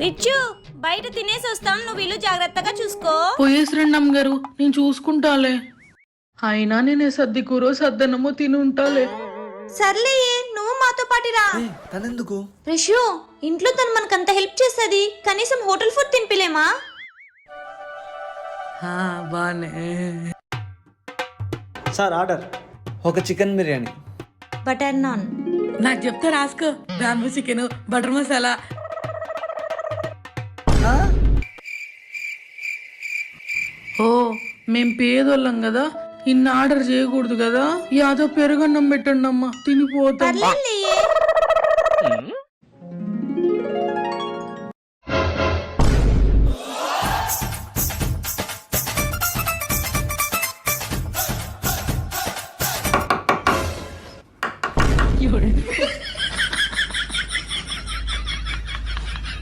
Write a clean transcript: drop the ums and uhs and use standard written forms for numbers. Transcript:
రిచ్చు బయట తినేసి వస్తాం, నువ్వు ఇల్లు జాగ్రత్తగా చూసుకో. పోయేసిరండి అమ్మగారు, నేను చూసుకుంటాలే. అయినా నేనే సర్ది కూరో సద్దనమో తిని ఉంటాలే. సర్లే, నువ్వు మాతో పాటిరా. తనెందుకు? రిషు, ఇంట్లో తను మనకంత హెల్ప్ చేస్తుంది, కనీసం హోటల్ ఫుడ్ తినిపిలేమా? బానే. Sir order. ఒక చికెన్ బిర్యానీ. బటర్ నాన్. నాకు చెప్తా రాసుకో. Bamboo chicken, butter masala. ఓ మేం పేదోళ్ళం కదా, ఇన్ని ఆర్డర్ చేయకూడదు కదా. యాదో పెరుగన్నం పెట్టండి అమ్మా, తినిపోతాం. పర్లేదులే,